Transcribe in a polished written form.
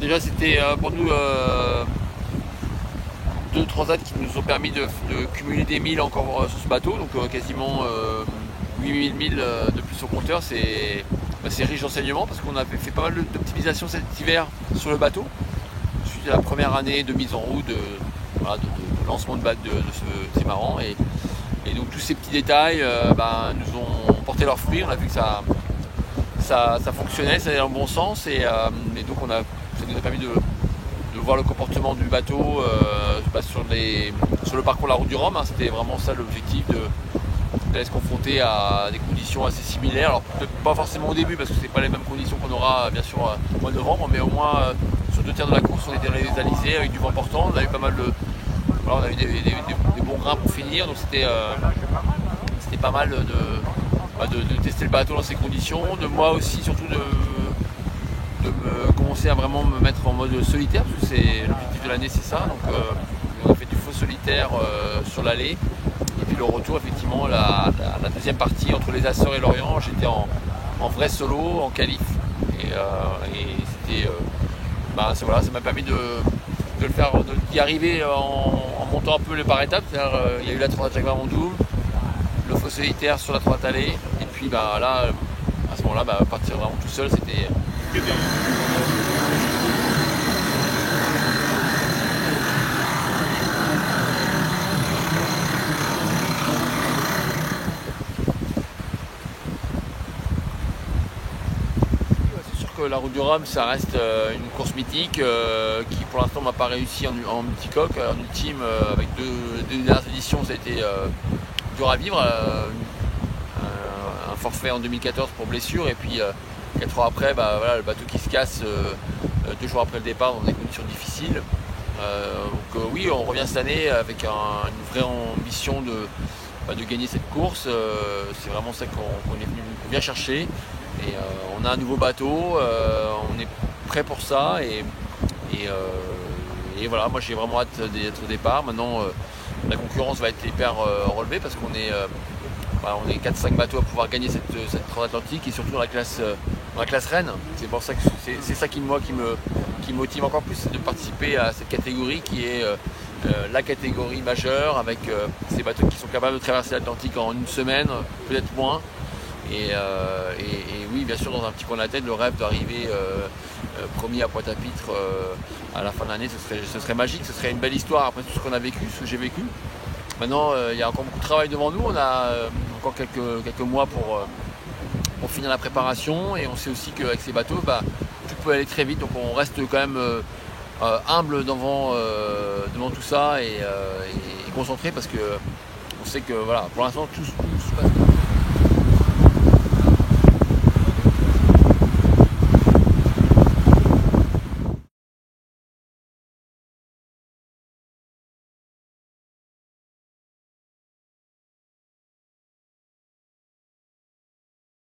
Déjà c'était pour nous deux transats qui nous ont permis de cumuler des milles encore sur ce bateau, donc quasiment 8000 milles de plus au compteur. C'est riche d'enseignements parce qu'on a fait pas mal d'optimisation cet hiver sur le bateau, suite à la première année de mise en route, de lancement de c'est marrant. Et donc tous ces petits détails nous ont porté leurs fruits. On a vu que ça fonctionnait, ça allait dans le bon sens, et donc ça nous a permis de voir le comportement du bateau sur le parcours de la route du Rhum. C'était vraiment ça l'objectif, d'aller se confronter à des conditions assez similaires. Alors peut-être pas forcément au début parce que c'est pas les mêmes conditions qu'on aura bien sûr au mois de novembre, mais au moins sur 2 tiers de la course on était réalisés avec du vent portant. On a eu pas mal de, voilà, on a eu des bons grains pour finir, donc c'était pas mal de tester le bateau dans ces conditions, de moi aussi surtout de commencer à vraiment me mettre en mode solitaire, parce que c'est l'objectif de l'année, c'est ça. Donc on a fait du faux solitaire sur l'allée, et puis le retour, effectivement, la deuxième partie entre les Açores et l'Orient, j'étais en vrai solo, en qualif, et c'était voilà, ça m'a permis de le faire, d'y arriver en montant un peu les par étapes. Il y a eu la Transat Jacques Vabre en double, le faux solitaire sur la Transat allée, et puis là à ce moment-là partir vraiment tout seul, c'était que la route du Rhum, ça reste une course mythique qui pour l'instant m'a pas réussi en multicoque. En ultime, avec deux dernières éditions, ça a été dur à vivre. Un forfait en 2014 pour blessure, et puis 4 ans après, voilà, le bateau qui se casse 2 jours après le départ dans des conditions difficiles. Donc oui, on revient cette année avec une vraie ambition de gagner cette course. C'est vraiment ça qu'on vient chercher. Et on a un nouveau bateau, on est prêt pour ça, et voilà, moi j'ai vraiment hâte d'être au départ. Maintenant la concurrence va être hyper relevée parce qu'on est, on est 4-5 bateaux à pouvoir gagner cette transatlantique, et surtout dans la classe Rennes. C'est pour ça que c'est ça qui me motive encore plus, c'est de participer à cette catégorie qui est la catégorie majeure, avec ces bateaux qui sont capables de traverser l'Atlantique en une semaine, peut-être moins. Et oui, bien sûr, dans un petit coin de la tête, le rêve d'arriver premier à Pointe-à-Pitre à la fin de l'année, ce serait magique, ce serait une belle histoire après tout ce qu'on a vécu, ce que j'ai vécu. Maintenant, il y a encore beaucoup de travail devant nous, on a encore quelques mois pour finir la préparation, et on sait aussi qu'avec ces bateaux, tout peut aller très vite, donc on reste quand même humble devant tout ça, et concentré, parce que on sait que voilà, pour l'instant tout se passe.